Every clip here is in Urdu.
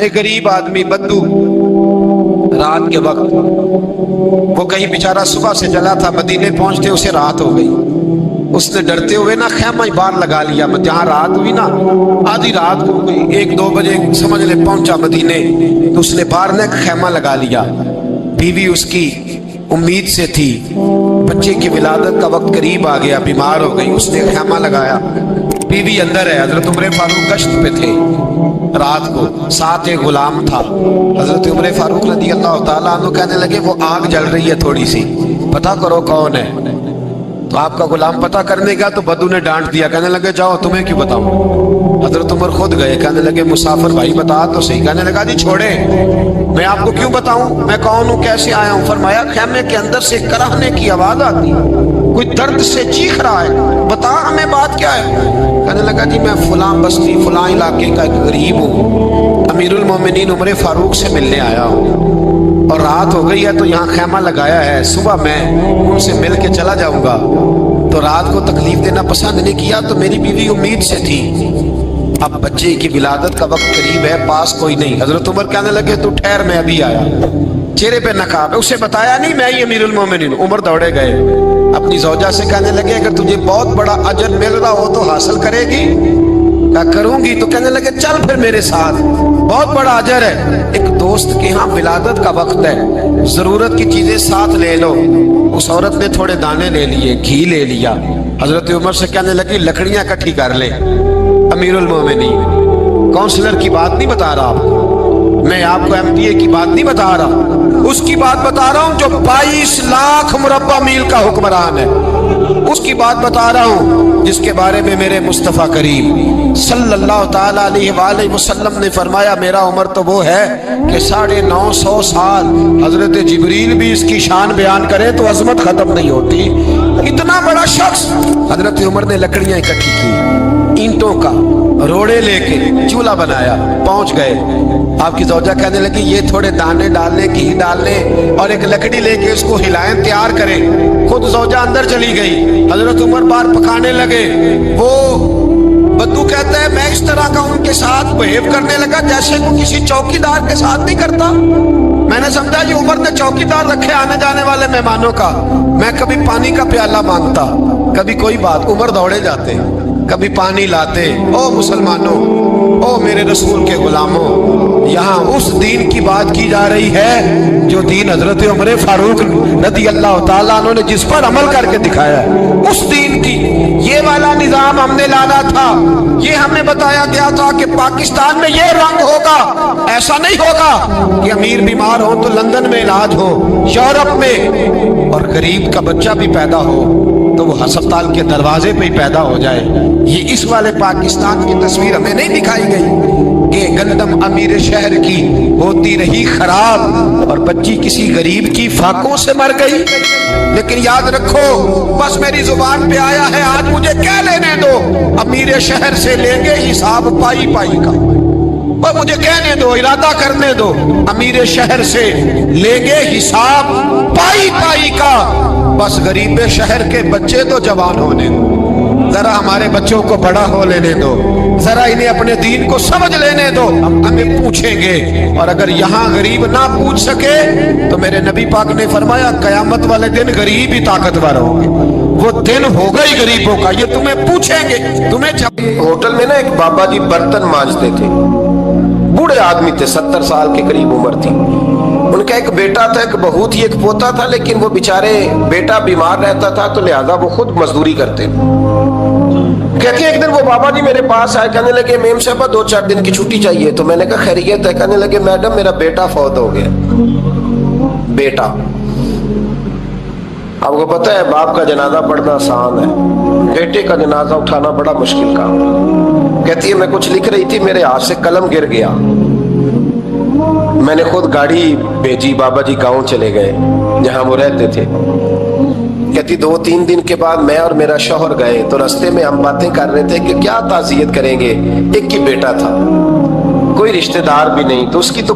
ایک غریب آدمی بدو رات کے وقت وہ کہیں بیچارہ صبح سے چلا تھا، مدینے پہنچتے اسے رات ہو گئی۔ اس نے ڈرتے ہوئے نا خیمہ ہی باہر لگا لیا، جہاں رات ہوئی نا آدھی رات ہو گئی، 1-2 بجے سمجھ لے پہنچا مدینے، تو اس نے باہر نے خیمہ لگا لیا۔ بیوی اس کی امید سے تھی، بچے کی ولادت کا وقت قریب آ گیا، بیمار ہو گئی، اس نے خیمہ لگایا۔ بیوی اندر ہے، حضرت عمر فاروق گشت پہ تھے رات کو، ساتھ ایک غلام تھا۔ حضرت عمر فاروق رضی اللہ تعالیٰ عنہ کہنے لگے وہ آگ جل رہی ہے تھوڑی سی، پتہ کرو کون ہے۔ تو آپ کا غلام پتہ کرنے گا تو بدو نے ڈانٹ دیا، کہنے لگے جاؤ تمہیں کیوں بتاؤں۔ حضرت عمر خود گئے، کہنے لگے مسافر بھائی بتا تو صحیح۔ کہنے لگا جی چھوڑے، میں آپ کو کیوں بتاؤں، میں کون ہوں، کیسے آیا ہوں۔ فرمایا خیمے کے اندر سے کراہنے کی آواز آتی، کوئی درد سے چیخ رہا ہے، بتا ہمیں بات کیا ہے۔ کہنے لگا جی میں فلاں بستی فلاں علاقے کا ایک غریب ہوں، امیر المومنین عمر فاروق سے ملنے آیا ہوں، اور رات ہو گئی ہے تو یہاں خیمہ لگایا ہے، صبح میں ان سے مل کے چلا جاؤں گا۔ تو رات کو تکلیف دینا پسند نہیں کیا، تو میری بیوی امید سے تھی، اب بچے کی ولادت کا وقت قریب ہے، پاس کوئی نہیں۔ حضرت عمر کہنے لگے تو ٹھہر میں ابھی آیا، چہرے پہ نقاب ہے، اسے بتایا نہیں میں ہی امیر المومنین۔ عمر دوڑے گئے، اپنی زوجہ سے کہنے لگے اگر تجھے بہت بڑا اجر مل رہا ہو تو حاصل کرے گی؟ کہا کروں گی۔ تو کہنے لگے چل پھر میرے ساتھ، بہت بڑا اجر ہے، ایک دوست کے ہاں ولادت کا وقت ہے، ضرورت کی چیزیں ساتھ لے لو۔ اس عورت نے تھوڑے دانے لے لیے، گھی لے لیا، حضرت عمر سے کہنے لگی لکڑیاں اکٹھی کر لے۔ امیر المومنین کونسلر کی بات نہیں بتا رہا آپ کو، میں آپ کو ایم پی اے کی بات نہیں بتا رہا، اس کی بات بتا رہا ہوں جو 22 لاکھ مربع میل کا حکمران ہے، اس کی بات بتا رہا ہوں جس کے بارے میں میرے مصطفیٰ کریم صلی اللہ تعالیٰ علیہ وآلہ وسلم نے فرمایا میرا عمر تو وہ ہے کہ 950 سال حضرت جبریل بھی اس کی شان بیان کرے تو عظمت ختم نہیں ہوتی، اتنا بڑا شخص۔ حضرت عمر نے لکڑیاں اکٹھی کی، اینٹوں کا روڑے لے کے چولہا بنایا، پہنچ گئے۔ آپ کی زوجہ کہنے لگی یہ تھوڑے دانے ڈالنے، گھی ڈالنے اور ایک لکڑی لے کے اس کو ہلائیں، تیار کریں۔ خود زوجہ اندر چلی گئی، حضرت عمر بار پکانے لگے۔ وہ بدو کہتا ہے میں اس طرح کا ان کے ساتھ بہیو کرنے لگا جیسے وہ کسی چوکیدار کے ساتھ نہیں کرتا۔ میں نے سمجھا یہ عمر نے چوکیدار رکھے آنے جانے والے مہمانوں کا۔ میں کبھی پانی کا پیالہ مانگتا، کبھی کوئی بات، عمر دوڑے جاتے، کبھی پانی لاتے۔ او مسلمانوں، او میرے رسول کے غلاموں، یہاں اس دین کی بات کی جا رہی ہے جو دین حضرت عمر فاروق رضی اللہ تعالیٰ عنہ نے جس پر عمل کر کے دکھایا ہے، اس دین کی یہ والا نظام ہم نے لانا تھا۔ یہ ہمیں بتایا گیا تھا کہ پاکستان میں یہ رنگ ہوگا، ایسا نہیں ہوگا کہ امیر بیمار ہو تو لندن میں علاج ہو، یورپ میں، اور غریب کا بچہ بھی پیدا ہو تو وہ ہسپتال کے دروازے پہ ہی پیدا ہو جائے۔ یہ اس والے پاکستان کی تصویر ہمیں نہیں دکھائی گئی کہ گندم امیر شہر کی ہوتی رہی خراب اور بچی کسی غریب کی فاقوں سے مر گئی۔ لیکن یاد رکھو، بس میری زبان پہ آیا ہے آج مجھے کہہ لینے دو، امیر شہر سے لیں گے حساب پائی پائی کا، اور مجھے کہنے دو، ارادہ کرنے دو، امیر شہر سے لیں گے حساب پائی پائی کا۔ بس غریب شہر کے بچے تو جوان ہونے دو، ذرا ہمارے بچوں کو بڑا ہو لینے دو، ذرا انہیں اپنے دین کو سمجھ لینے دو، ہم ہمیں پوچھیں گے۔ اور اگر یہاں غریب نہ پوچھ سکے تو میرے نبی پاک نے فرمایا قیامت والے دن غریب ہی طاقتور ہوں گے، وہ دن ہوگا ہی غریبوں کا، یہ تمہیں پوچھیں گے۔ تمہیں ہوٹل میں نا ایک بابا جی برتن مانجتے تھے، بوڑھے آدمی تھے، 70 سال کے قریب عمر تھی۔ ان کا ایک بیٹا تھا، ایک بہو تھی، ایک پوتا تھا، لیکن وہ بیچارے بیٹا بیمار رہتا تھا تو لہذا وہ خود مزدوری کرتے۔ کہتے ایک دن وہ بابا جی میرے پاس آئے، کہنے لگے میم صاحبہ 2-4 دن کی چھٹی چاہیے۔ تو میں نے کہا خیریت ہے؟ کہنے لگے میڈم میرا بیٹا فوت ہو گیا۔ بیٹا، آپ کو پتہ ہے باپ کا جنازہ پڑھنا آسان ہے، بیٹے کا جنازہ اٹھانا بڑا مشکل کام۔ کہتی ہے میں کچھ لکھ رہی تھی، میرے ہاتھ سے قلم گر گیا، میں نے خود گاڑی بھیجی، بابا جی گاؤں چلے گئے جہاں وہ رہتے تھے۔ کہتی 2-3 دن کے بعد میں اور میرا شوہر گئے تو رستے میں ہم باتیں کر رہے تھے کہ کیا تعزیت کریں گے، ایک ہی بیٹا تھا، کوئی رشتہ دار بھی نہیں، تو اس کی تو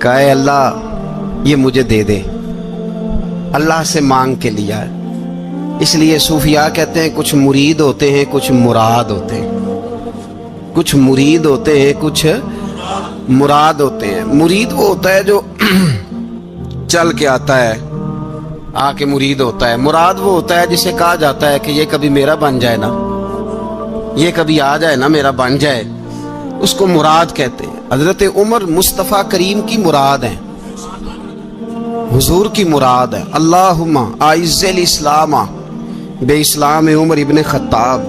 کہا اے اللہ یہ مجھے دے دے، اللہ سے مانگ کے لیا ہے۔ اس لیے صوفیاء کہتے ہیں کچھ مرید ہوتے ہیں کچھ مراد ہوتے ہیں، کچھ مرید ہوتے ہیں کچھ مراد ہوتے ہیں۔ مرید وہ ہوتا ہے جو چل کے آتا ہے، آ کے مرید ہوتا ہے۔ مراد وہ ہوتا ہے جسے کہا جاتا ہے کہ یہ کبھی میرا بن جائے نا، یہ کبھی آ جائے نا، میرا بن جائے، اس کو مراد کہتے ہیں۔ حضرت عمر مصطفیٰ کریم کی مراد ہیں، حضور کی مراد ہے۔ اللہم اعز الاسلام بے اسلام عمر ابن خطاب،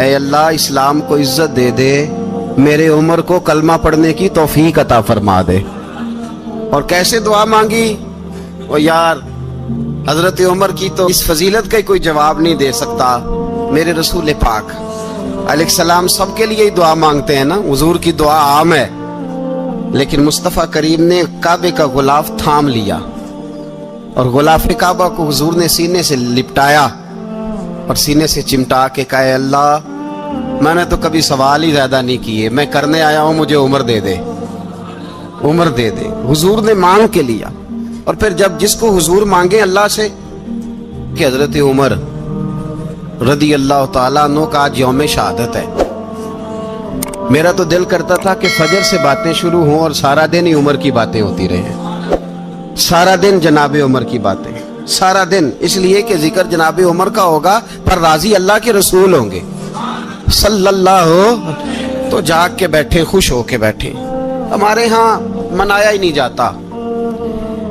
اے اللہ اسلام کو عزت دے دے، میرے عمر کو کلمہ پڑھنے کی توفیق عطا فرما دے۔ اور کیسے دعا مانگی؟ او یار حضرت عمر کی تو اس فضیلت کا کوئی جواب نہیں دے سکتا، میرے رسول پاک علیہ السلام سب کے لیے ہی دعا مانگتے ہیں نا، حضور کی دعا عام ہے، لیکن مصطفیٰ کریم نے کعبے کا غلاف تھام لیا اور غلاف کعبہ کو حضور نے سینے سے لپٹایا اور سینے سے چمٹا کے کہا اے اللہ میں نے تو کبھی سوال ہی زیادہ نہیں کیے، میں کرنے آیا ہوں، مجھے عمر دے دے، عمر دے دے۔ حضور نے مانگ کے لیا۔ اور پھر جب جس کو حضور مانگے اللہ سے کہ حضرت عمر رضی اللہ تعالیٰ عنہ کا آج یوم شہادت ہے، میرا تو دل کرتا تھا کہ فجر سے باتیں شروع ہوں اور سارا دن ہی عمر کی باتیں ہوتی رہیں، سارا دن جناب عمر کی باتیں، سارا دن، اس لیے کہ ذکر جناب عمر کا ہوگا پر راضی اللہ کے رسول ہوں گے صلی اللہ، تو جاگ کے بیٹھے، خوش ہو کے بیٹھے۔ ہمارے ہاں منایا ہی نہیں جاتا،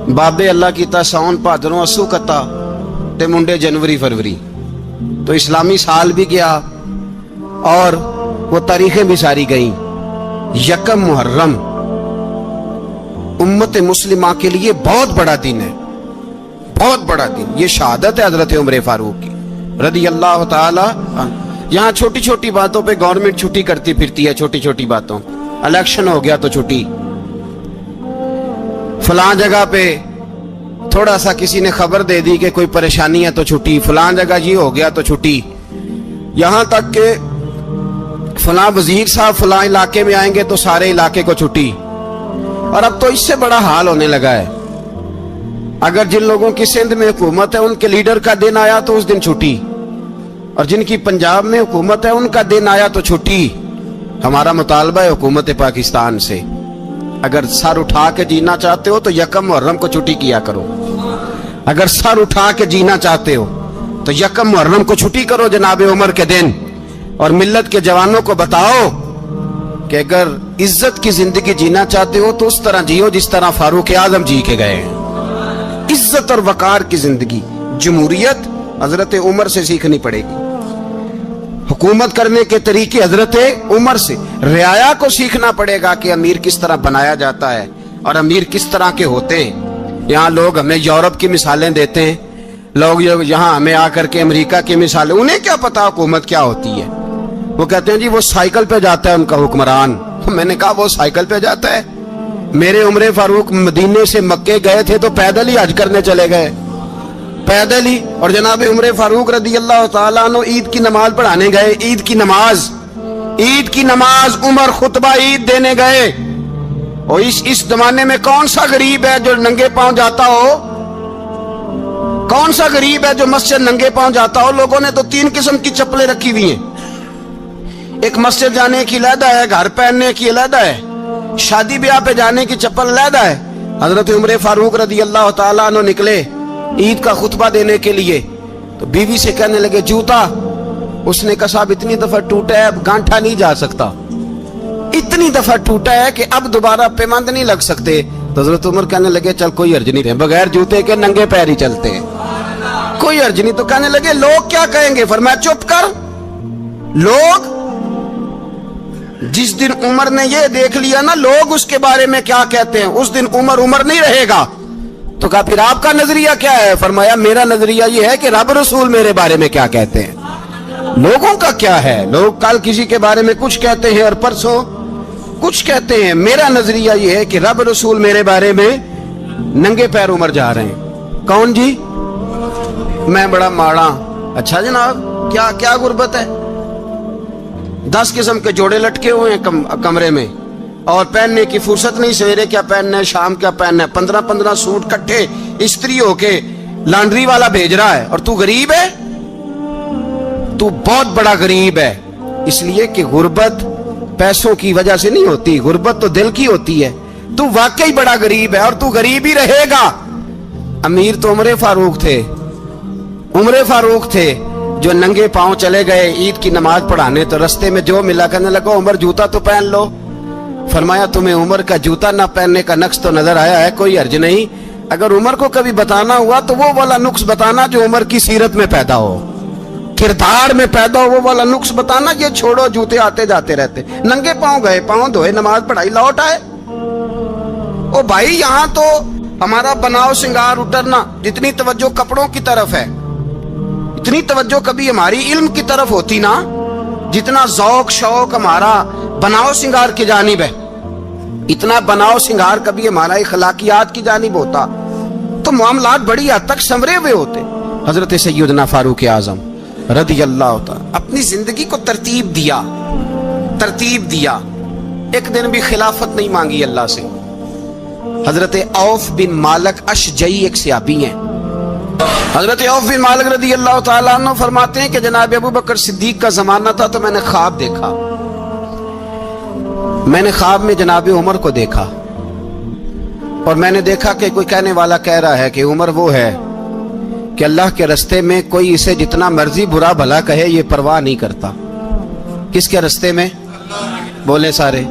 بابے اللہ کی تا ساؤن بھادروں اسو کتا تے منڈے جنوری فروری، تو اسلامی سال بھی گیا اور وہ تاریخیں بھی ساری گئیں۔ یکم محرم امت مسلمہ کے لیے بہت بڑا دن ہے، بہت بڑا دن، یہ شہادت ہے حضرت عمر فاروق کی رضی اللہ تعالی عنہ۔ یہاں چھوٹی چھوٹی باتوں پہ گورنمنٹ چھٹی کرتی پھرتی ہے، چھوٹی چھوٹی باتوں، الیکشن ہو گیا تو چھٹی، فلاں جگہ پہ تھوڑا سا کسی نے خبر دے دی کہ کوئی پریشانی ہے تو چھٹی، فلاں جگہ یہ ہو گیا تو چھٹی، یہاں تک کہ فلاں وزیر صاحب فلاں علاقے میں آئیں گے تو سارے علاقے کو چھٹی۔ اور اب تو اس سے بڑا حال ہونے لگا ہے، اگر جن لوگوں کی سندھ میں حکومت ہے ان کے لیڈر کا دن آیا تو اس دن چھٹی، اور جن کی پنجاب میں حکومت ہے ان کا دن آیا تو چھٹی۔ ہمارا مطالبہ ہے حکومت پاکستان سے، اگر سر اٹھا کے جینا چاہتے ہو تو یکم محرم کو چھٹی کیا کرو، اگر سر اٹھا کے جینا چاہتے ہو تو یکم محرم کو چھٹی کرو جناب عمر کے دن، اور ملت کے جوانوں کو بتاؤ کہ اگر عزت کی زندگی جینا چاہتے ہو تو اس طرح جیو جس طرح فاروق اعظم جی کے گئے ہیں، عزت اور وقار کی زندگی۔ جمہوریت حضرت عمر سے سیکھنی پڑے گی، حکومت کرنے کے طریقے حضرت عمر سے، رعایا کو سیکھنا پڑے گا کہ امیر کس طرح بنایا جاتا ہے اور امیر کس طرح کے ہوتے ہیں۔ یہاں لوگ ہمیں یورپ کی مثالیں دیتے ہیں، لوگ یہاں ہمیں آ کر کے امریکہ کی مثالیں، انہیں کیا پتا حکومت کیا ہوتی ہے، وہ کہتے ہیں جی وہ سائیکل پہ جاتا ہے ان کا حکمران۔ میں نے کہا وہ سائیکل پہ جاتا ہے؟ میرے عمر فاروق مدینے سے مکے گئے تھے تو پیدل ہی حج کرنے چلے گئے، پیدل ہی، اور جناب عمر فاروق رضی اللہ تعالیٰ عنہ عید کی نماز پڑھانے گئے، عید کی نماز عمر خطبہ عید دینے گئے۔ اور اس زمانے میں کون سا غریب ہے جو ننگے پاؤں جاتا ہو؟ کون سا غریب ہے جو مسجد ننگے پاؤں جاتا ہو؟ لوگوں نے تو 3 قسم کی چپلیں رکھی ہوئی ہیں، ایک مسجد جانے کی علیحدہ ہے، گھر پہننے کی علیحدہ ہے، شادی بیاہ پہ جانے کی چپل علیحدہ ہے۔ حضرت عمر فاروق رضی اللہ تعالیٰ عنہ نکلے عید کا خطبہ دینے کے لیے تو بیوی سے کہنے لگے جوتا، اس نے کہا صاحب اتنی دفعہ ٹوٹا ہے اب گانٹھا نہیں جا سکتا، اتنی دفعہ ٹوٹا ہے کہ اب دوبارہ پیمند نہیں لگ سکتے۔ تو حضرت عمر کہنے لگے چل کوئی حرج نہیں ہے، بغیر جوتے کے ننگے پیر ہی چلتے ہیں، کوئی حرج نہیں۔ تو کہنے لگے لوگ کیا کہیں گے؟ فرمایا چپ کر، لوگ جس دن عمر نے یہ دیکھ لیا نا لوگ اس کے بارے میں کیا کہتے ہیں، اس دن عمر نہیں رہے گا۔ تو کہا پھر آپ کا نظریہ کیا ہے؟ فرمایا میرا نظریہ یہ ہے کہ رب رسول میرے بارے میں کیا کہتے ہیں، لوگوں کا کیا ہے؟ لوگ کل کسی کے بارے میں کچھ کہتے ہیں اور پرسوں کچھ کہتے ہیں، میرا نظریہ یہ ہے کہ رب رسول میرے بارے میں ننگے پیر عمر جا رہے ہیں۔ کون جی؟ میں بڑا ماڑا۔ اچھا جناب کیا غربت ہے؟ 10 قسم کے جوڑے لٹکے ہوئے ہیں کمرے میں، اور پہننے کی فرصت نہیں، سویرے کیا پہننا ہے، شام کیا پہننا ہے، 15 سوٹ کٹھے استری ہو کے لانڈری والا بھیج رہا ہے، اور تو غریب ہے، تو بہت بڑا غریب ہے۔ اس لیے کہ غربت پیسوں کی وجہ سے نہیں ہوتی، غربت تو دل کی ہوتی ہے۔ تو واقعی بڑا غریب ہے اور تو غریب ہی رہے گا۔ امیر تو عمر فاروق تھے، عمر فاروق تھے جو ننگے پاؤں چلے گئے عید کی نماز پڑھانے، تو رستے میں جو ملا کہنے لگا عمر جوتا تو پہن لو۔ فرمایا تمہیں عمر کا جوتا نہ پہننے کا نقص تو نظر آیا ہے، کوئی حرج نہیں، اگر عمر کو کبھی بتانا ہوا تو وہ والا نقص بتانا جو عمر کی سیرت میں پیدا ہو، کردار میں پیدا ہو، وہ والا نقص بتانا، یہ چھوڑو جوتے آتے جاتے رہتے۔ ننگے پاؤں گئے، پاؤں دھوئے، نماز پڑھائی، لوٹ آئے۔ او بھائی یہاں تو ہمارا بناؤ سنگار اترنا، جتنی توجہ کپڑوں کی طرف ہے اتنی توجہ کبھی ہماری علم کی طرف ہوتی نا، جتنا ذوق شوق ہمارا بناؤ سنگار کی جانب ہے، اتنا بناؤ سنگار کبھی ہمارا اخلاقیات کی جانب ہوتا تو معاملات بڑی حد تک سنورے ہوئے ہوتے۔ حضرت سیدنا فاروق اعظم رضی اللہ تعالی اپنی زندگی کو ترتیب دیا، ایک دن بھی خلافت نہیں مانگی اللہ سے۔ حضرت عوف بن مالک اشجعی ایک صحابی ہیں، حضرت عوف بن مالک رضی اللہ تعالیٰ عنہ فرماتے ہیں کہ جناب ابو بکر صدیق کا زمانہ تھا تو میں نے خواب دیکھا، میں نے خواب میں جناب عمر کو دیکھا، اور میں نے دیکھا کہ کوئی کہنے والا کہہ رہا ہے کہ عمر وہ ہے کہ اللہ کے رستے میں کوئی اسے جتنا مرضی برا بھلا کہے یہ پرواہ نہیں کرتا۔ کس کے رستے میں؟ بولے سارے۔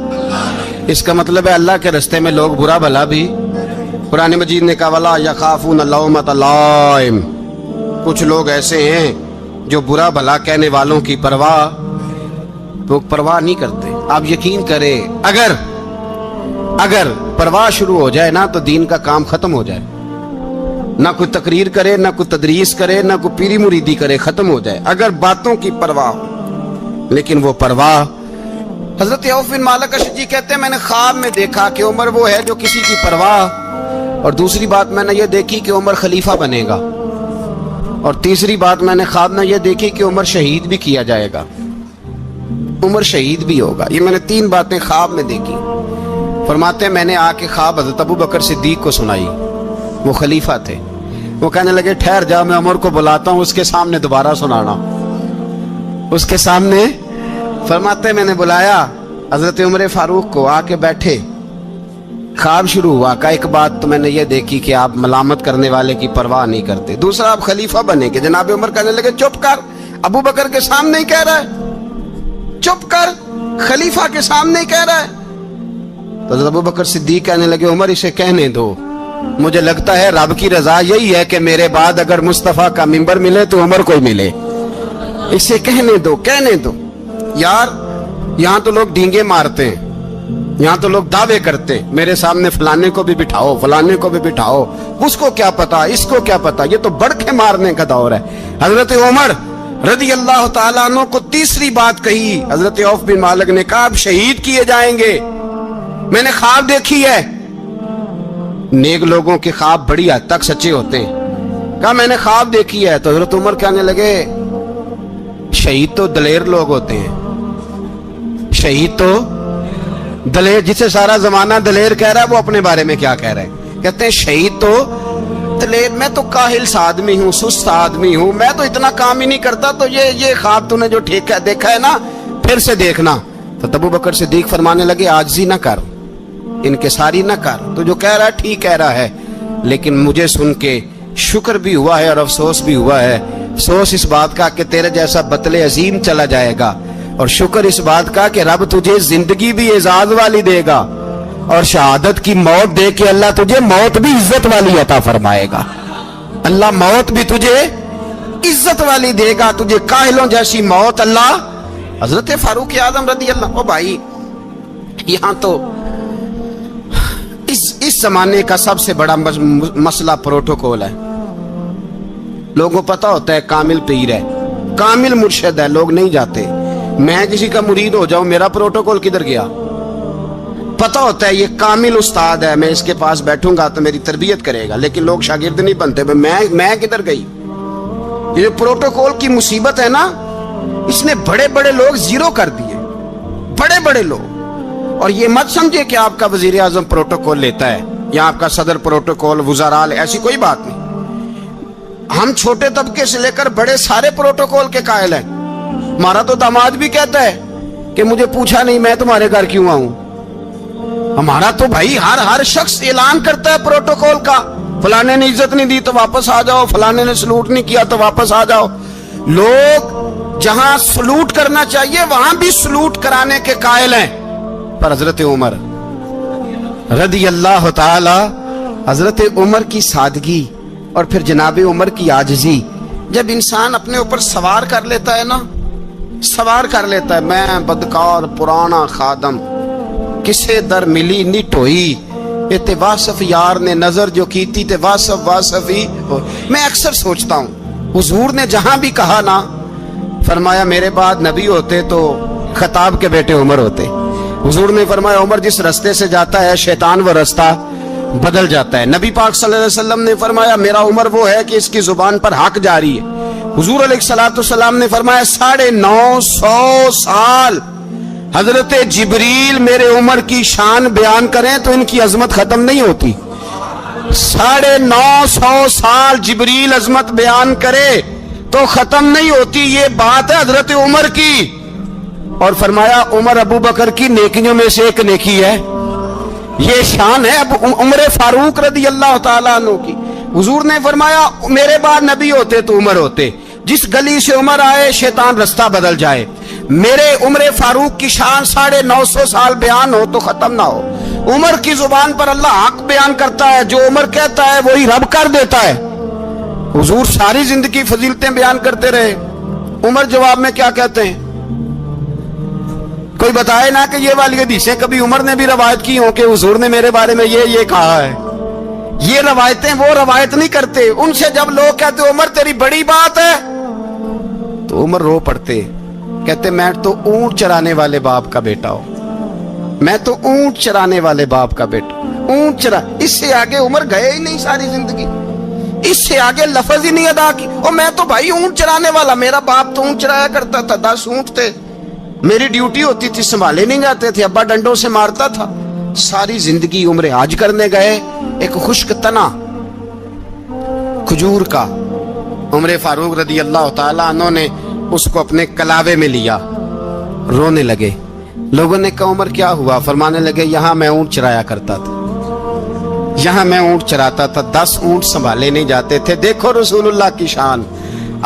اس کا مطلب ہے اللہ کے رستے میں لوگ برا بھلا بھی، قرآن مجید نے کہا وَلَا يَخَافُونَ لَوْمَةَ لَائِمٍ، کچھ لوگ ایسے ہیں جو برا بھلا کہنے والوں کی پرواہ نہیں کرتے۔ آپ یقین کریں اگر پرواہ شروع ہو جائے نا تو دین کا کام ختم ہو جائے، نہ کوئی تقریر کرے، نہ کوئی تدریس کرے، نہ کوئی پیری مریدی کرے، ختم ہو جائے اگر باتوں کی پرواہ ہو۔ لیکن وہ پرواہ، حضرت عوف بن مالک اشجعی کہتے ہیں میں نے خواب میں دیکھا کہ عمر وہ ہے جو کسی کی پرواہ، اور دوسری بات میں نے یہ دیکھی کہ عمر خلیفہ بنے گا، اور تیسری بات میں نے خواب میں یہ دیکھی کہ عمر شہید بھی کیا جائے گا، عمر شہید بھی ہوگا۔ یہ میں نے 3 باتیں خواب میں دیکھی۔ فرماتے ہیں میں نے آ کے خواب حضرت ابو بکر صدیق کو سنائی، وہ خلیفہ تھے، وہ کہنے لگے ٹھہر جا میں عمر کو بلاتا ہوں، اس کے سامنے دوبارہ سنانا، اس کے سامنے۔ فرماتے ہیں میں نے بلایا حضرت عمر فاروق کو، آ کے بیٹھے، خواب شروع ہوا۔ کا ایک بات تو میں نے یہ دیکھی کہ آپ ملامت کرنے والے کی پرواہ نہیں کرتے، دوسرا آپ خلیفہ بنے گے۔ جناب عمر کہنے لگے چپ کر، ابو بکر کے سامنے ہی کہہ رہا ہے، چپ کر، خلیفہ کے سامنے ہی کہہ رہا ہے۔ تو حضرت ابو بکر صدیق کہنے لگے عمر اسے کہنے دو، مجھے لگتا ہے رب کی رضا یہی ہے کہ میرے بعد اگر مصطفیٰ کا منبر ملے تو عمر کو ہی ملے، اسے کہنے دو۔ یار یہاں تو لوگ ڈینگے مارتے ہیں، یہاں تو لوگ دعوے کرتے ہیں میرے سامنے فلانے کو بھی بٹھاؤ، فلانے کو بھی بٹھاؤ، اس کو کیا پتا، اس کو کیا پتا، یہ تو بڑکے مارنے کا دور ہے۔ حضرت عمر رضی اللہ تعالیٰ عنہ کو تیسری بات کہی، حضرت عوف بن مالک نے کہا آپ شہید کیے جائیں گے، میں نے خواب دیکھی ہے۔ نیک لوگوں کے خواب بڑی حد تک سچے ہوتے ہیں۔ کہا میں نے خواب دیکھی ہے۔ تو حضرت عمر کہنے لگے شہید تو دلیر لوگ ہوتے ہیں، شہید تو دلیر، جسے سارا زمانہ دلیر کہہ رہا ہے وہ اپنے بارے میں کیا کہہ رہے ہیں؟ کہتے ہیں شہید تو دلیر، میں تو کاہل آدمی ہوں، سست آدمی ہوں، میں تو اتنا کام ہی نہیں کرتا، تو یہ خواب تو نے جو دیکھا ہے نا پھر سے دیکھنا۔ تو ابو بکر صدیق فرمانے لگے عاجزی نہ کر، انکساری نہ کر، تو جو کہہ رہا ہے ٹھیک کہہ رہا ہے، لیکن مجھے سن کے شکر بھی ہوا ہے اور افسوس بھی ہوا ہے۔ افسوس اس بات کا کہ تیرے جیسا بطل عظیم چلا جائے گا، اور شکر اس بات کا کہ رب تجھے زندگی بھی اعزاز والی دے گا، اور شہادت کی موت دے کے اللہ تجھے موت بھی عزت والی عطا فرمائے گا۔ اللہ موت بھی تجھے عزت والی دے گا، تجھے کاہلوں جیسی موت اللہ۔ حضرت فاروق اعظم رضی اللہ، او بھائی یہاں تو اس زمانے کا سب سے بڑا مسئلہ پروٹوکول ہے۔ لوگوں کو پتا ہوتا ہے کامل پیر ہے، کامل مرشد ہے، لوگ نہیں جاتے۔ میں کسی کا مرید ہو جاؤں، میرا پروٹوکول کدھر گیا؟ پتا ہوتا ہے یہ کامل استاد ہے، میں اس کے پاس بیٹھوں گا تو میری تربیت کرے گا، لیکن لوگ شاگرد نہیں بنتے۔ میں کدھر گئی؟ یہ پروٹوکول کی مصیبت ہے نا، اس نے بڑے بڑے لوگ زیرو کر دیے، بڑے بڑے لوگ۔ اور یہ مت سمجھے کہ آپ کا وزیر اعظم پروٹوکول لیتا ہے یا آپ کا صدر پروٹوکول، وزراء، ایسی کوئی بات نہیں. ہم چھوٹے طبقے سے لے کر بڑے سارے پروٹوکول کے قائل ہیں. ہمارا تو داماد بھی کہتا ہے کہ مجھے پوچھا نہیں میں تمہارے گھر کیوں آؤں. ہمارا تو بھائی ہر شخص اعلان کرتا ہے پروٹوکول کا، فلانے نے عزت نہیں دی تو واپس آ جاؤ، فلانے نے سلوٹ نہیں کیا تو واپس آ جاؤ. لوگ جہاں سلوٹ کرنا چاہیے وہاں بھی سلوٹ کرانے کے قائل ہیں. پر حضرت عمر رضی اللہ تعالی، حضرت عمر کی سادگی اور پھر جناب عمر کی عاجزی، جب انسان اپنے اوپر سوار کر لیتا ہے نا، سوار کر لیتا ہے، میں بدکار پرانا خادم، کسے در ملی نٹ ہوئی، تے واصف یار نے نظر جو کی تھی تے واصف ہی. میں اکثر سوچتا ہوں حضور نے جہاں بھی کہا نا، فرمایا میرے بعد نبی ہوتے تو خطاب کے بیٹے عمر ہوتے. حضور نے فرمایا عمر جس رستے سے جاتا ہے شیطان وہ رستہ بدل جاتا ہے. نبی پاک صلی اللہ علیہ وسلم نے فرمایا میرا عمر وہ ہے کہ اس کی زبان پر حق جاری ہے. حضور علیہ السلام نے فرمایا 950 سال حضرت جبریل میرے عمر کی شان بیان کریں تو ان کی عظمت ختم نہیں ہوتی. 950 سال جبریل عظمت بیان کرے تو ختم نہیں ہوتی. یہ بات ہے حضرت عمر کی. اور فرمایا عمر ابو بکر کی نیکیوں میں سے ایک نیکی ہے. یہ شان ہے اب عمر فاروق رضی اللہ تعالیٰ عنہ کی. حضور نے فرمایا میرے بعد نبی ہوتے تو عمر ہوتے. جس گلی سے عمر آئے شیطان رستہ بدل جائے. میرے عمر فاروق کی شان 950 سال بیان ہو تو ختم نہ ہو. عمر کی زبان پر اللہ حق بیان کرتا ہے، جو عمر کہتا ہے وہی رب کر دیتا ہے. حضور ساری زندگی فضیلتیں بیان کرتے رہے، عمر جواب میں کیا کہتے ہیں؟ کوئی بتائے نا کہ یہ والی حدیثیں کبھی عمر نے بھی روایت کی ہوں کہ حضور نے میرے بارے میں یہ کہا ہے. یہ روایتیں وہ روایت نہیں کرتے. ان سے جب لوگ کہتے عمر تیری بڑی بات ہے تو عمر رو پڑتے، کہتے میں تو اونٹ چرانے والے باپ کا بیٹا ہوں، میں تو اونٹ چرانے والے باپ کا بیٹا. اونٹ چرا، اس سے آگے عمر گئے ہی نہیں ساری زندگی، اس سے آگے لفظ ہی نہیں ادا کی. اور میں تو بھائی اونٹ چرانے والا، میرا باپ تو اونٹ چرایا کرتا تھا، 10 اونٹ تھے، میری ڈیوٹی ہوتی تھی، سنبھالے نہیں جاتے تھے، ابا ڈنڈوں سے مارتا تھا. ساری زندگی عمر حج کرنے گئے، ایک خشک تنا کھجور کا عمر فاروق رضی اللہ تعالیٰ عنہ نے اس کو اپنے کلاوے میں لیا، رونے لگے. لوگوں نے کہا عمر کیا ہوا؟ فرمانے لگے یہاں میں اونٹ چرایا کرتا تھا، یہاں میں اونٹ چراتا تھا، 10 اونٹ سنبھالے نہیں جاتے تھے. دیکھو رسول اللہ کی شان،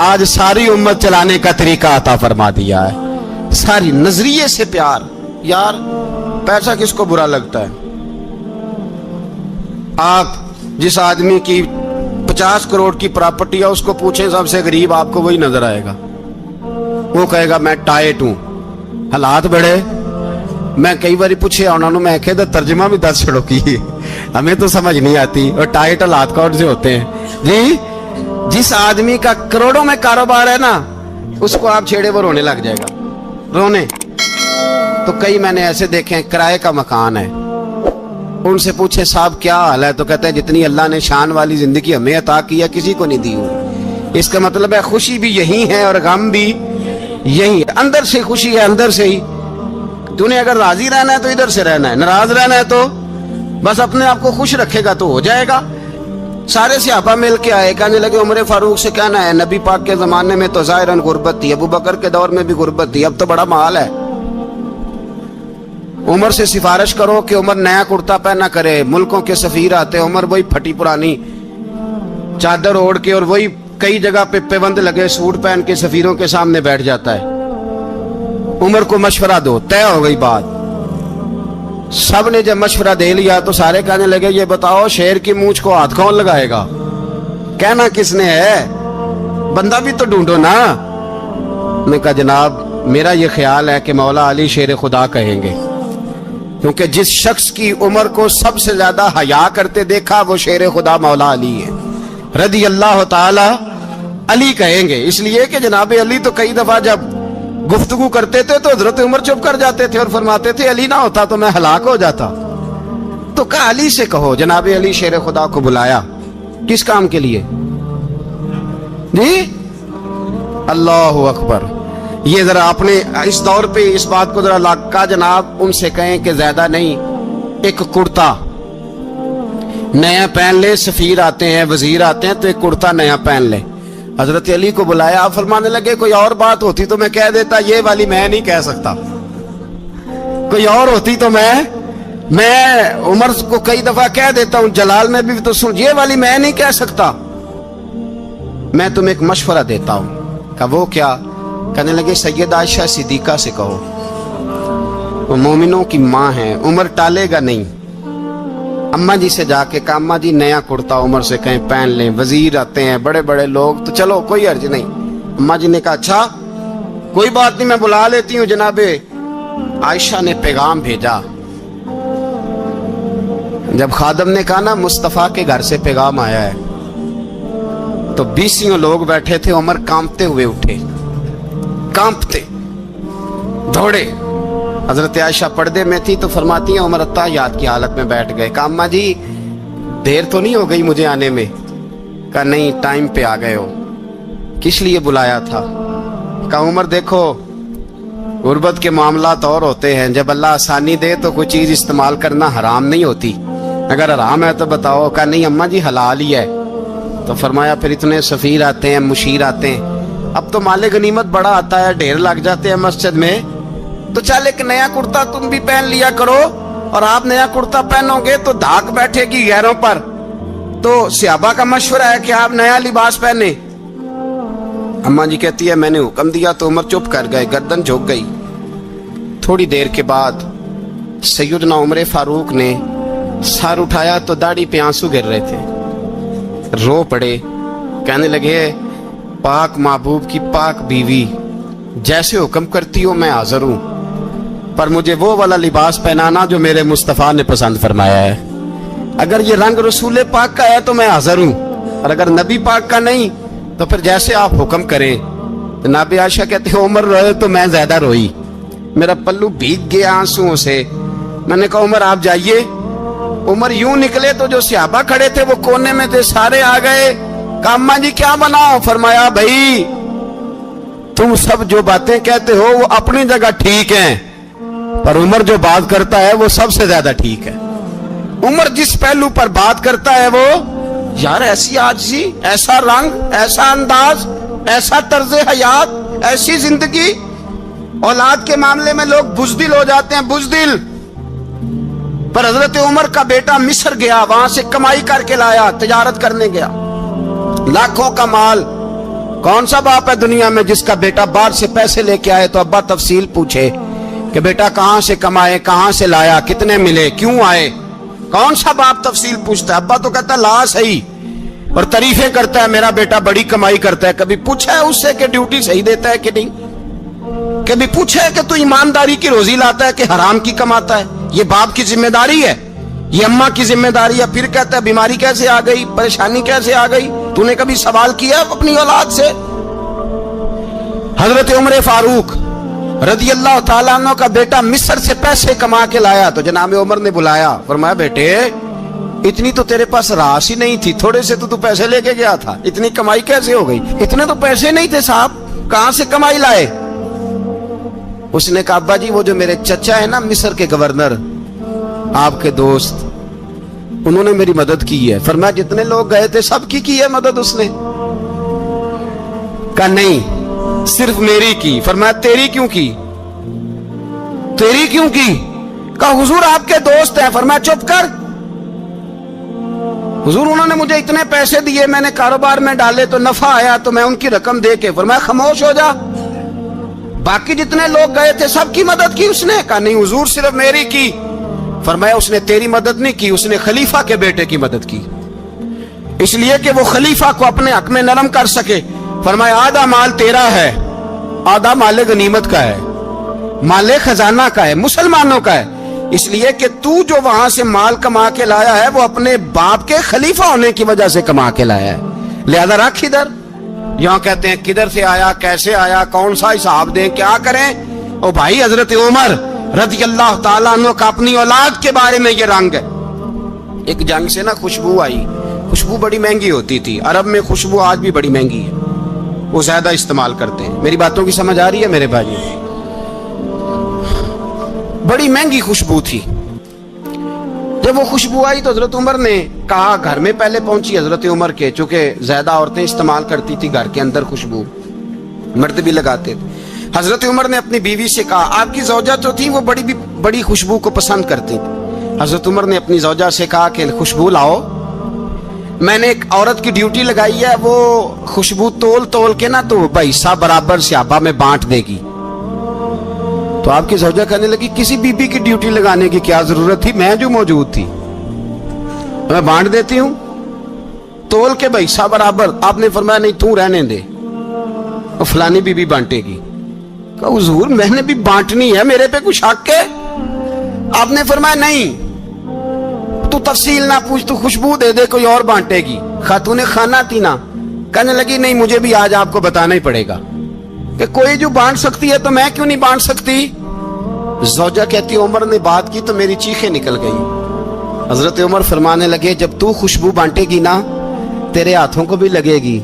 آج ساری امت چلانے کا طریقہ عطا فرما دیا ہے. ساری نظریے سے پیار. یار پیسہ کس کو برا لگتا ہے؟ آپ جس آدمی کی 50 کروڑ کی پراپرٹی ہے اس کو پوچھیں سب سے غریب، آپ کو وہی نظر آئے گا. وہ کہے گا میں ٹائٹ ہوں. حالات بڑے، میں کئی باری پوچھے انہوں نے، میں کہتا ترجمہ بھی 10 چھڑو کی ہمیں تو سمجھ نہیں آتی. اور ٹائٹ حالات کون سے ہوتے ہیں جی؟ جس آدمی کا کروڑوں میں کاروبار ہے نا، اس کو آپ چھیڑے وہ رونے لگ جائے گا، رونے. تو کئی میں نے ایسے دیکھے ہیں کرائے کا مکان ہے، ان سے پوچھے صاحب کیا حال ہے، تو کہتے ہیں جتنی اللہ نے شان والی زندگی ہمیں عطا کی ہے کسی کو نہیں دی ہوئی. اس کا مطلب ہے خوشی بھی یہی ہے اور غم بھی یہی ہے. اندر سے خوشی ہے، اندر سے ہی. تو نے اگر راضی رہنا ہے تو ادھر سے رہنا ہے، ناراض رہنا ہے تو بس اپنے آپ کو خوش رکھے گا تو ہو جائے گا. سارے صحابہ مل کے آئے، کہنے لگے عمر فاروق سے کہنا ہے نبی پاک کے زمانے میں تو ظاہراً غربت تھی، ابو بکر کے دور میں بھی غربت تھی، اب تو بڑا مال ہے. عمر سے سفارش کرو کہ عمر نیا کرتا پہنا کرے. ملکوں کے سفیر آتے، عمر وہی پھٹی پرانی چادر اوڑھ کے اور وہی کئی جگہ پہ پیوند لگے سوٹ پہن کے سفیروں کے سامنے بیٹھ جاتا ہے. عمر کو مشورہ دو، طے ہو گئی بات. سب نے جب مشورہ دے لیا تو سارے کہنے لگے یہ بتاؤ شیر کی مونچھ کو ہاتھ کون لگائے گا؟ کہنا کس نے ہے؟ بندہ بھی تو ڈھونڈو نا. میں کہا جناب میرا یہ خیال ہے کہ مولا علی شیر خدا کہیں گے، کیونکہ جس شخص کی عمر کو سب سے زیادہ حیا کرتے دیکھا وہ شیر خدا مولا علی ہے رضی اللہ تعالی علی کہیں گے. اس لیے کہ جناب علی تو کئی دفعہ جب گفتگو کرتے تھے تو حضرت عمر چپ کر جاتے تھے اور فرماتے تھے علی نہ ہوتا تو میں ہلاک ہو جاتا. تو کہا علی سے کہو. جناب علی شیر خدا کو بلایا، کس کام کے لیے جی؟ اللہ اکبر. یہ ذرا اپنے اس دور پہ اس بات کو ذرا لاقا جناب ان سے کہیں کہ زیادہ نہیں، ایک کرتا نیا پہن لے، سفیر آتے ہیں وزیر آتے ہیں تو ایک کرتا نیا پہن لے۔ حضرت علی کو بلایا، آپ فرمانے لگے کوئی اور بات ہوتی تو میں کہہ دیتا، یہ والی میں نہیں کہہ سکتا، کوئی اور ہوتی تو میں عمر کو کئی دفعہ کہہ دیتا ہوں، جلال میں بھی تو سن، یہ والی میں نہیں کہہ سکتا، میں تمہیں ایک مشورہ دیتا ہوں۔ کہا وہ کیا؟ کہنے لگے سید عائشہ صدیقہ سے کہو، وہ مومنوں کی ماں ہیں، عمر ٹالے گا نہیں۔ اماں جی سے جا کے کہا اماں جی نیا کرتا عمر سے کہیں پہن لیں، وزیر آتے ہیں بڑے بڑے لوگ تو چلو کوئی حرج نہیں۔ اماں جی نے کہا اچھا کوئی بات نہیں، میں بلا لیتی ہوں۔ جناب عائشہ نے پیغام بھیجا، جب خادم نے کہا نا مصطفیٰ کے گھر سے پیغام آیا ہے، تو 20 لوگ بیٹھے تھے، عمر کانپتے ہوئے اٹھے، کانپتے دوڑے۔ حضرت عائشہ پردے میں تھی تو فرماتی ہیں عمر اتحیات کی حالت میں بیٹھ گئے۔ کہا اماں جی دیر تو نہیں ہو گئی مجھے آنے میں؟ کہا نہیں ٹائم پہ آ گئے ہو، کس لیے بلایا تھا؟ کہا عمر دیکھو غربت کے معاملات اور ہوتے ہیں، جب اللہ آسانی دے تو کوئی چیز استعمال کرنا حرام نہیں ہوتی، اگر حرام ہے تو بتاؤ۔ کہا نہیں اماں جی حلال ہی ہے۔ تو فرمایا پھر اتنے سفیر آتے ہیں، مشیر آتے ہیں، اب تو مال غنیمت بڑا آتا ہے، ڈھیر لگ جاتے ہیں مسجد میں، تو چل ایک نیا کرتا تم بھی پہن لیا کرو، اور آپ نیا کرتا پہنو گے تو دھاک بیٹھے گی غیروں پر۔ تو صحابہ کا مشورہ ہے کہ آپ نیا لباس پہنے۔ اماں جی کہتی ہے میں نے حکم دیا تو عمر چپ کر گئے، گردن جھک گئی۔ تھوڑی دیر کے بعد سیدنا عمر فاروق نے سر اٹھایا تو داڑھی پہ آنسو گر رہے تھے، رو پڑے، کہنے لگے پاک محبوب کی پاک بیوی جیسے حکم کرتی ہو میں حاضر ہوں، پر مجھے وہ والا لباس پہنانا جو میرے مصطفیٰ نے پسند فرمایا ہے، اگر یہ رنگ رسول پاک کا ہے تو میں حاضر ہوں، اور اگر نبی پاک کا نہیں تو پھر جیسے آپ حکم کریں۔ جناب عائشہ کہتے ہیں عمر روئے تو میں زیادہ روئی، میرا پلو بھیگ گیا آنسوؤں سے۔ میں نے کہا عمر آپ جائیے۔ عمر یوں نکلے تو جو صحابہ کھڑے تھے وہ کونے میں تھے، سارے آ گئے۔ کہا اماں جی کیا بناؤ؟ فرمایا بھائی تم سب جو باتیں کہتے ہو وہ اپنی جگہ ٹھیک ہیں، پر عمر جو بات کرتا ہے وہ سب سے زیادہ ٹھیک ہے۔ عمر جس پہلو پر بات کرتا ہے وہ یار ایسی عاجزی، ایسا رنگ، ایسا انداز، ایسا طرز حیات، ایسی زندگی۔ اولاد کے معاملے میں لوگ بزدل ہو جاتے ہیں، بزدل، پر حضرت عمر کا بیٹا مصر گیا، وہاں سے کمائی کر کے لایا، تجارت کرنے گیا، لاکھوں کا مال۔ کون سا باپ ہے دنیا میں جس کا بیٹا باہر سے پیسے لے کے آئے تو ابا تفصیل پوچھے کہ بیٹا کہاں سے کمائے، کہاں سے لایا، کتنے ملے، کیوں آئے؟ کون سا باپ تفصیل پوچھتا ہے؟ ابا تو کہتا ہے لا صحیح، اور تعریفیں کرتا ہے میرا بیٹا بڑی کمائی کرتا ہے۔ کبھی پوچھا ہے اس سے کہ ڈیوٹی صحیح دیتا ہے کہ نہیں؟ کبھی پوچھا ہے کہ تو ایمانداری کی روزی لاتا ہے کہ حرام کی کماتا ہے؟ یہ باپ کی ذمہ داری ہے، یہ اماں کی ذمہ داری ہے۔ پھر کہتا ہے بیماری کیسے آ گئی، پریشانی کیسے آ گئی؟ تو نے کبھی سوال کیا اپنی اولاد سے؟ حضرت عمر فاروق رضی اللہ تعالیٰ عنہ کا بیٹا مصر سے پیسے کما کے لایا تو جناب عمر نے بلایا، فرمایا بیٹے اتنی تو تیرے پاس راس ہی نہیں تھی، تھوڑے سے تو پیسے لے کے گیا تھا، اتنی کمائی کیسے ہو گئی؟ اتنے تو پیسے نہیں تھے صاحب، کہاں سے کمائی لائے؟ اس نے کہا ابا جی وہ جو میرے چچا ہے نا مصر کے گورنر، آپ کے دوست، انہوں نے میری مدد کی ہے۔ فرمایا جتنے لوگ گئے تھے سب کی ہے مدد اس نے؟ کہا نہیں صرف میری کی۔ فرمایا تیری کیوں کی؟ تیری کیوں کی؟ کہا حضور آپ کے دوست ہیں۔ فرمایا چپ کر، حضور انہوں نے مجھے اتنے پیسے دیے، میں نے کاروبار میں ڈالے تو نفع آیا تو میں ان کی رقم دے کے۔ فرمایا خاموش ہو جا، باقی جتنے لوگ گئے تھے سب کی مدد کی اس نے؟ کہا نہیں حضور صرف میری کی۔ فرمایا اس نے تیری مدد نہیں کی، اس نے خلیفہ کے بیٹے کی مدد کی، اس لیے کہ وہ خلیفہ کو اپنے حق میں نرم کر سکے۔ فرمایا آدھا مال تیرا ہے، آدھا مال غنیمت کا ہے، مال خزانہ کا ہے، مسلمانوں کا ہے، اس لیے کہ تو جو وہاں سے مال کما کے لایا ہے وہ اپنے باپ کے خلیفہ ہونے کی وجہ سے کما کے لایا ہے، لہذا رکھ ادھر۔ یہاں کہتے ہیں کدھر سے آیا، کیسے آیا، کون سا حساب دیں، کیا کریں؟ او بھائی حضرت عمر رضی اللہ تعالیٰ عنہ کا اپنی اولاد کے بارے میں یہ رنگ ہے۔ ایک جنگ سے نا خوشبو آئی، خوشبو بڑی مہنگی ہوتی تھی، عرب میں خوشبو آج بھی بڑی مہنگی ہے، وہ زیادہ استعمال کرتے ہیں. میری باتوں کی سمجھ آ رہی ہے میرے بھائی؟ بڑی مہنگی خوشبو تھی. جب وہ خوشبو آئی تو حضرت عمر نے کہا, گھر میں پہلے پہنچی حضرت عمر کے, چونکہ زیادہ عورتیں استعمال کرتی تھی گھر کے اندر خوشبو, مرد بھی لگاتے تھے. حضرت عمر نے اپنی بیوی سے کہا, آپ کی زوجہ جو تھی وہ بڑی خوشبو کو پسند کرتی تھی. حضرت عمر نے اپنی زوجہ سے کہا کہ خوشبو لاؤ, میں نے ایک عورت کی ڈیوٹی لگائی ہے, وہ خوشبو تول کے نا تو حصہ برابر صحابہ میں بانٹ دے گی. تو آپ کی زوجہ کہنے لگی, کسی بی بی کی ڈیوٹی لگانے کی کیا ضرورت تھی, میں جو موجود تھی میں بانٹ دیتی ہوں تول کے حصہ برابر. آپ نے فرمایا نہیں, تو رہنے دے, اور فلانی بی بی بانٹے گی. کہا حضور میں نے بھی بانٹنی ہے, میرے پہ کچھ حق ہے؟ آپ نے فرمایا نہیں, تو تفصیل نہ پوچھ, تو خوشبو دے دے, کوئی اور بانٹے گی. خاتون خانہ تھی نا, کہنے لگی نہیں مجھے بھی آج آپ کو بتانا ہی پڑے گا کہ کوئی جو بانٹ سکتی ہے تو میں کیوں نہیں بانٹ سکتی. زوجہ کہتی عمر نے بات کی تو میری چیخیں نکل گئی. حضرت عمر فرمانے لگے, جب تو خوشبو بانٹے گی نا تیرے ہاتھوں کو بھی لگے گی,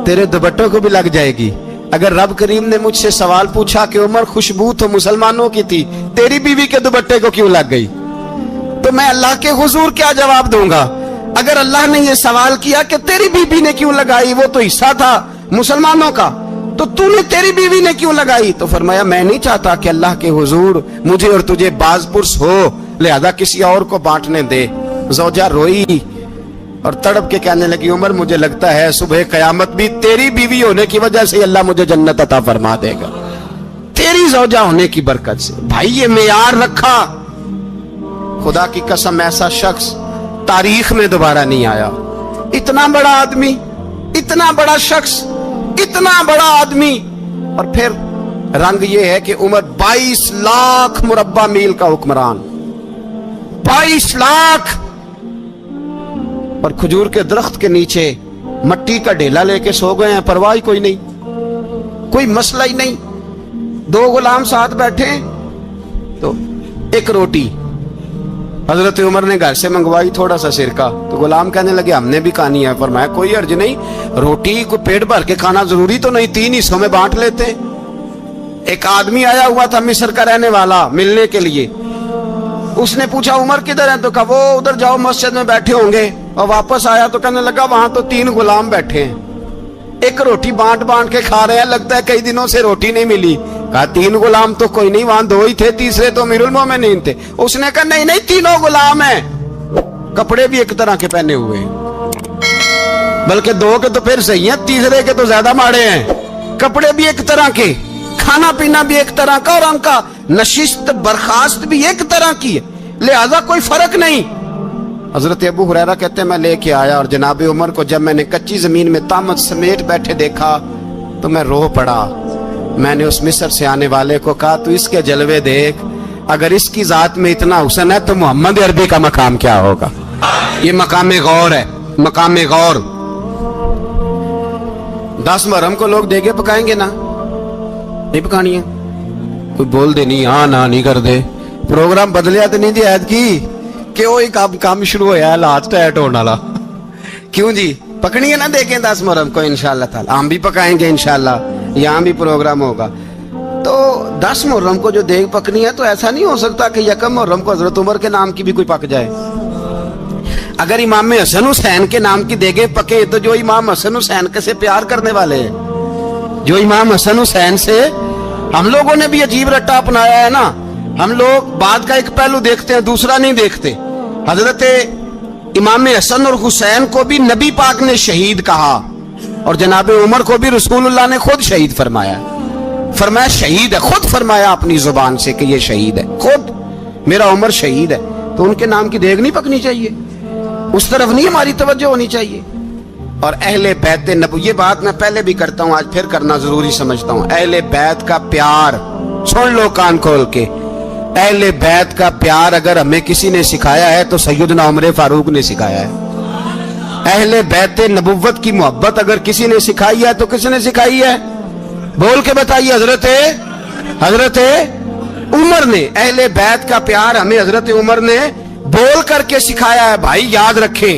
تیرے دوپٹوں کو بھی لگ جائے گی. اگر رب کریم نے مجھ سے سوال پوچھا کہ عمر خوشبو تو مسلمانوں کی تھی, تیری بیوی کے دوپٹے کو کیوں لگ گئی, تو میں اللہ کے حضور کیا جواب دوں گا؟ اگر اللہ نے یہ سوال کیا کہ تیری بیوی نے کیوں لگائی, وہ تو حصہ تھا مسلمانوں کا, تو تو نے تیری بیوی نے کیوں لگائی؟ تو فرمایا میں نہیں چاہتا کہ اللہ کے حضور مجھے اور تجھے باز پرس ہو, لہذا کسی اور کو بانٹنے دے. زوجہ روئی اور تڑپ کے کہنے لگی, عمر مجھے لگتا ہے صبح قیامت بھی تیری بیوی ہونے کی وجہ سے اللہ مجھے جنت عطا فرما دے گا, تیری زوجہ ہونے کی برکت سے. بھائی یہ معیار رکھا, خدا کی قسم ایسا شخص تاریخ میں دوبارہ نہیں آیا. اتنا بڑا آدمی, اتنا بڑا شخص, اتنا بڑا آدمی, اور پھر رنگ یہ ہے کہ عمر 22 لاکھ مربع میل کا حکمران, 22 لاکھ, اور کھجور کے درخت کے نیچے مٹی کا ڈھیلا لے کے سو گئے ہیں, پرواہ کوئی نہیں, کوئی مسئلہ ہی نہیں. 2 غلام ساتھ بیٹھے تو ایک روٹی حضرت عمر نے گھر سے منگوائی, تھوڑا سا سرکہ, تو غلام کہنے لگے ہم نے بھی کھانی ہے. فرمایا کوئی حرج نہیں, روٹی کو پیٹ بھر کے کھانا ضروری تو نہیں, 3 حصوں میں بانٹ لیتے. ایک آدمی آیا ہوا تھا مصر کا رہنے والا ملنے کے لیے, اس نے پوچھا عمر کدھر ہیں, تو کہا وہ ادھر جاؤ مسجد میں بیٹھے ہوں گے. اور واپس آیا تو کہنے لگا وہاں تو 3 غلام بیٹھے ہیں, ایک روٹی بانٹ کے کھا رہے ہیں, لگتا ہے کئی دنوں سے روٹی نہیں ملی. کہا 3 غلام تو کوئی نہیں, وہاں 2 ہی تھے, تیسرے تو امیر المومنین تھے. اس نے کہا نہیں 3 غلام ہیں, کپڑے بھی ایک طرح کے پہنے ہوئے, بلکہ 2 کے تو پھر صحیح ہیں, تیسرے کے تو زیادہ ماڑے ہیں. کپڑے بھی ایک طرح کے, کھانا پینا بھی ایک طرح کا, اور ان کا نشست برخاست بھی ایک طرح کی ہے, لہذا کوئی فرق نہیں. حضرت ابو ہریرہ کہتے ہیں میں لے کے آیا, اور جناب عمر کو جب میں نے کچی زمین میں تامت سمیٹ بیٹھے دیکھا تو میں رو پڑا. میں نے اس مصر سے آنے والے کو کہا تو اس کے جلوے دیکھ, اگر اس کی ذات میں اتنا حسن ہے تو محمد عربی کا مقام کیا ہوگا. یہ مقام غور ہے, مقام غور. 10 محرم کو لوگ دیگے پکائیں گے نا, نہیں پکانی ہے, کوئی بول دے نہیں, ہاں نہ نہیں کر دے, پروگرام بدلیا تو نہیں دی عید کی کہ وہی کام شروع ہویا ہے لات ٹائٹ ہونے والا. کیوں جی, پکنی ہے نا دیکھیں 10 محرم کو انشاءاللہ تعالی, ہم بھی پکائیں گے انشاءاللہ, یہاں بھی پروگرام ہوگا. تو 10 محرم کو جو دیگ پکنی ہے تو ایسا نہیں ہو سکتا کہ 1 محرم کو حضرت عمر کے نام کی بھی کوئی پک جائے. اگر امام حسن حسین کے نام کی دیگیں پکے تو جو امام حسن حسین سے پیار کرنے والے ہیں, جو امام حسن حسین سے, ہم لوگوں نے بھی عجیب رٹا اپنایا ہے نا, ہم لوگ بات کا ایک پہلو دیکھتے ہیں دوسرا نہیں دیکھتے. حضرت امام حسن اور حسین کو بھی نبی پاک نے شہید کہا, اور جناب عمر کو بھی رسول اللہ نے خود شہید فرمایا. فرمایا شہید ہے, خود فرمایا اپنی زبان سے کہ یہ شہید ہے, خود میرا عمر شہید ہے. تو ان کے نام کی دیگ نہیں پکنی چاہیے, اس طرف نہیں ہماری توجہ ہونی چاہیے. اور اہل بیت نبوی, یہ بات میں پہلے بھی کرتا ہوں, آج پھر کرنا ضروری سمجھتا ہوں. اہل بیت کا پیار سن لو کان کھول کے, اہل بیت کا پیار اگر ہمیں کسی نے سکھایا ہے تو سیدنا عمر فاروق نے سکھایا ہے. اہل بیت نبوت کی محبت اگر کسی نے سکھائی ہے تو کس نے سکھائی ہے؟ بول کے بتائیے. حضرت عمر نے. اہل بیت کا پیار ہمیں حضرت عمر نے بول کر کے سکھایا ہے. بھائی یاد رکھیں,